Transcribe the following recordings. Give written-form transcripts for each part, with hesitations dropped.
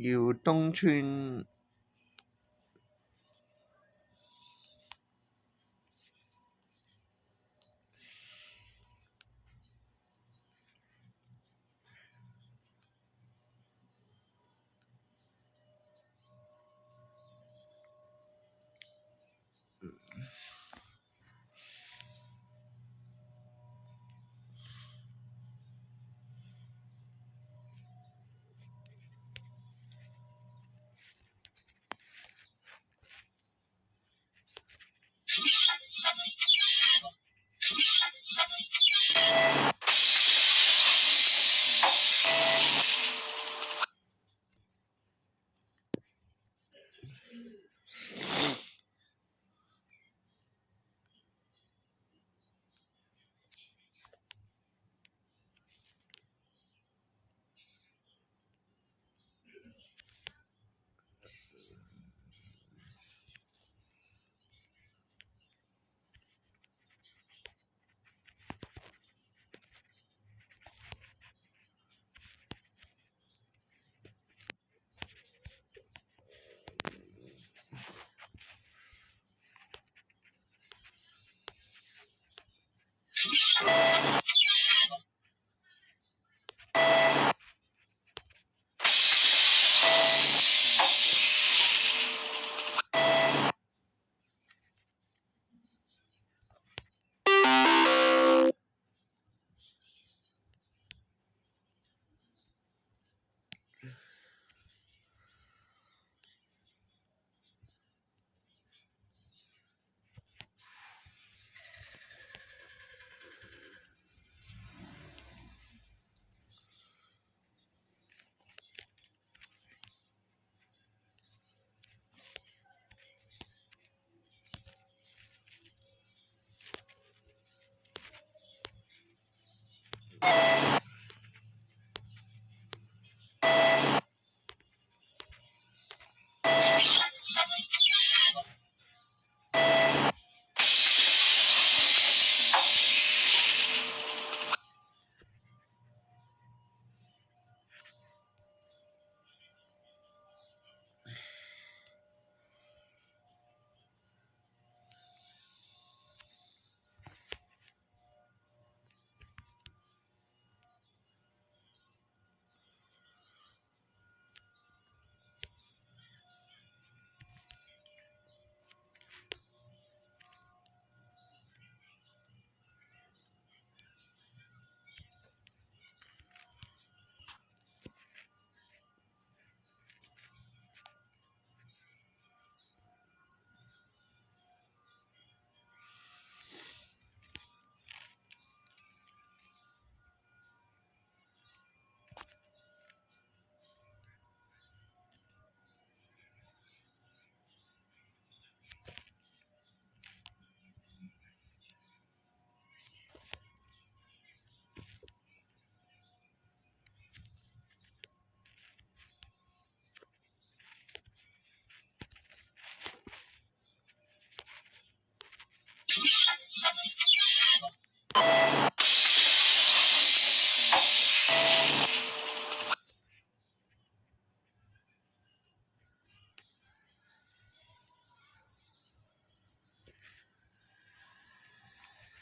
耀東村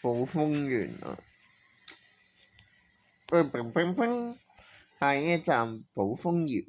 寶豐園啊！下一站寶豐園。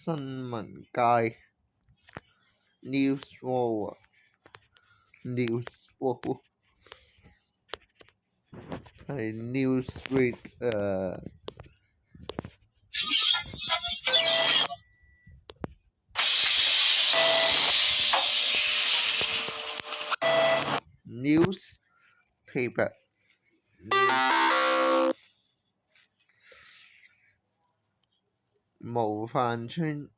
新聞界 Newswall 係 Newsread newspaper模範村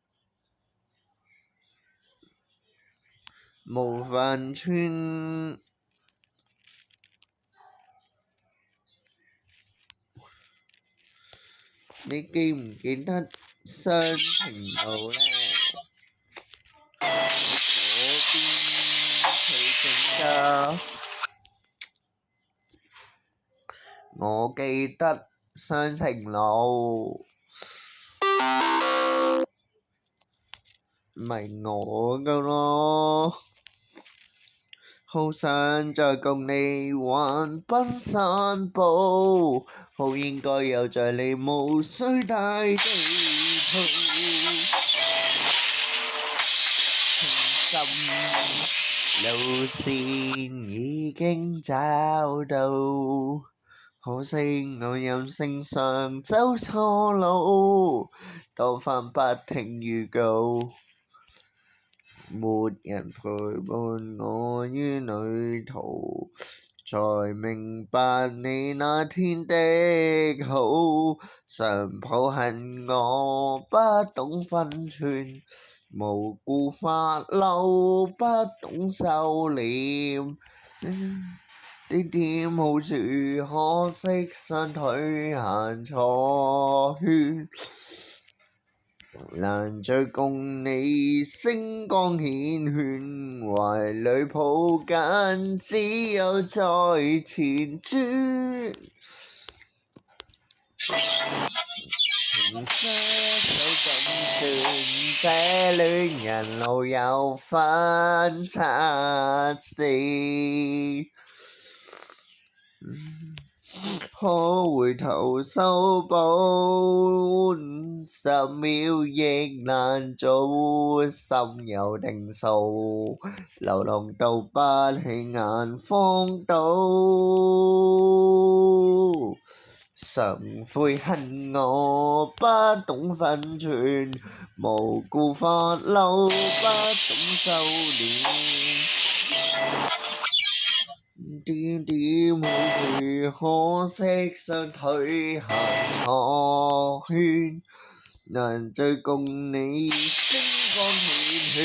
你記唔記得雙程路呢？嗰邊取景㗎，我記得雙程路咪我㗎囉，好想再共你橫濱散步，好應該有着你無需帶地圖，情深路線已經找到，可惜我任性上走錯路，多番不聽預告，沒人陪伴我於旅途，才明白你那天的好。常抱恨我不懂分寸，無故發嬲不懂收斂。點點好處，可惜雙腿行錯圈。難再共你星光繾綣，懷裏抱緊，只有在前轉。情深手怎算？這戀人路有分岔時。可回頭修補，10秒亦難做，心有定數，流浪到不起眼荒島。常悔恨我不懂分寸，無故發嬲不懂收斂。點點好處，可惜雙腿行錯圈，難再共你星光繾綣，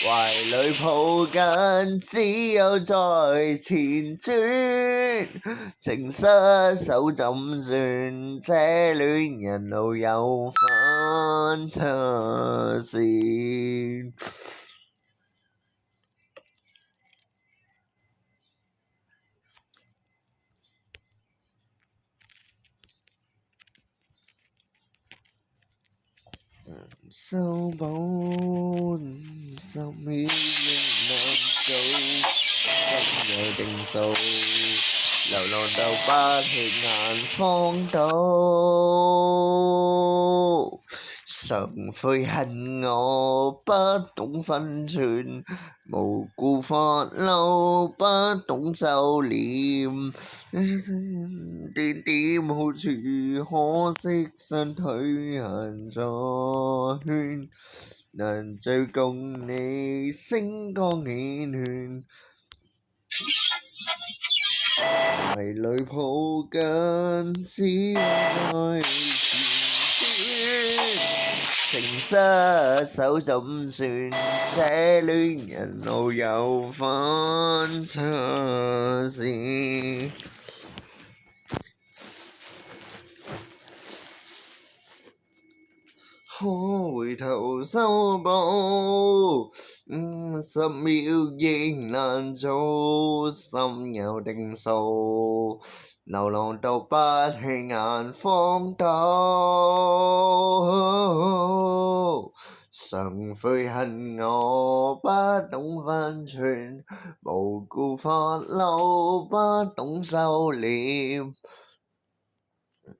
懷裏抱緊，只有在前轉。情失手怎算？這戀人路有分岔線。修補10秒亦難做，心有定數，流浪到不起眼荒島。常悔恨我不懂分寸，無故發嬲不懂收斂。點點好處，可惜雙腿行錯圈，難再共你星光繾綣，懷裏抱緊，只有在前轉。情失手怎算？這戀人路有分岔線。可回頭修補，10秒亦難做，心有定數，流浪到不起眼荒島。常悔恨我不懂分寸，無故發嬲不懂收斂。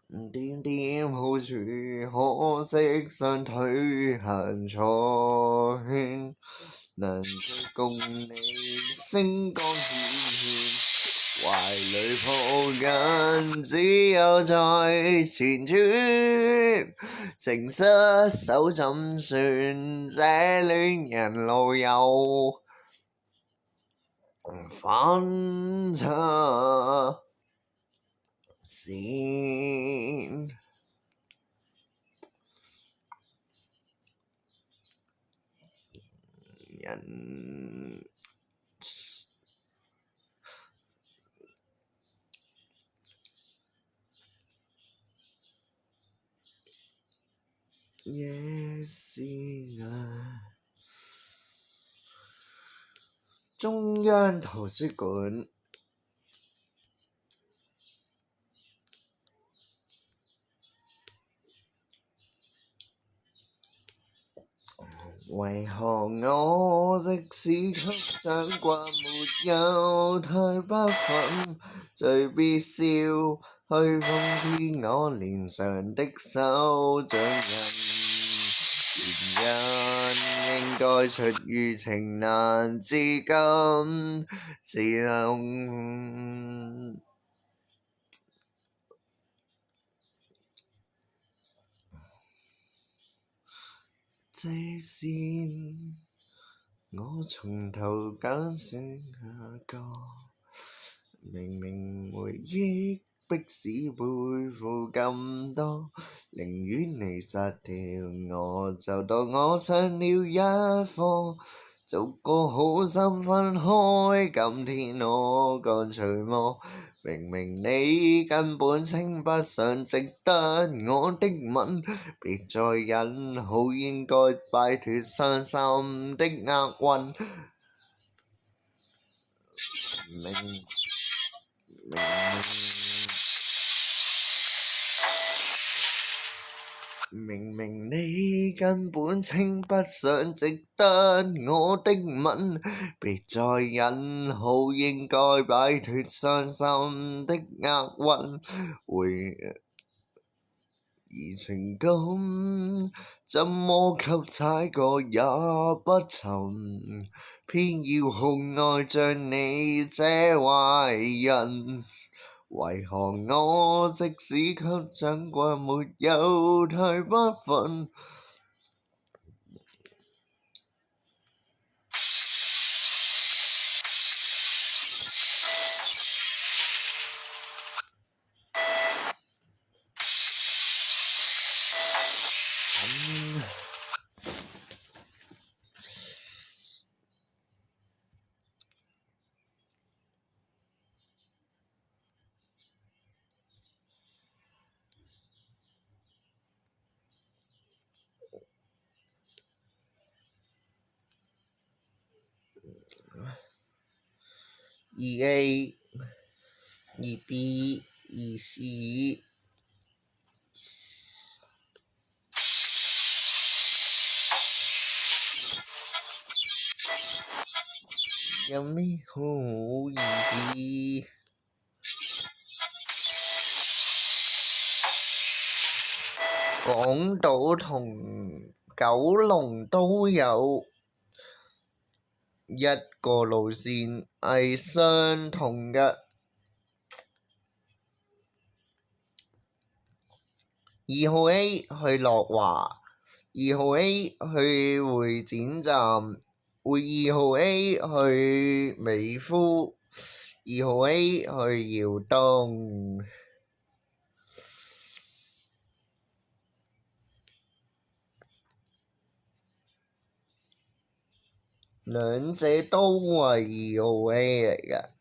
點點好處，可惜雙腿行錯圈，能追共你星光繾綣，懷裏抱緊，只有在前轉，情失手怎算？這戀人路有分岔線。人夜是中央圖書館。為何我即使給掌摑，沒有太不忿，最必笑去諷刺我臉上的手掌印。原因應該出於情難自禁，只能這線我從頭揀選下個，明明回憶迫使背負咁多，寧願你殺掉我，就當我上了一課。逐個好心分開，今天我乾脆麼？明明你根本稱不上值得我的吻，別再忍，好應該擺脫傷心的厄運。明明你根本稱不上值得我的吻，別再忍，好應該擺脫傷心的厄運。而情感怎麼給踩過也不沉，偏要酷愛像你這壞人。為何我即使給掌摑，沒有太不忿？2A 2B 2C 有咩好意思？港島同九龍都有一個路線係相同嘅。2號 A 去樂華，2號 A 去會展站，2號 A 去美孚，2號 A 去耀東。兩者都係2號 A 嚟嘅。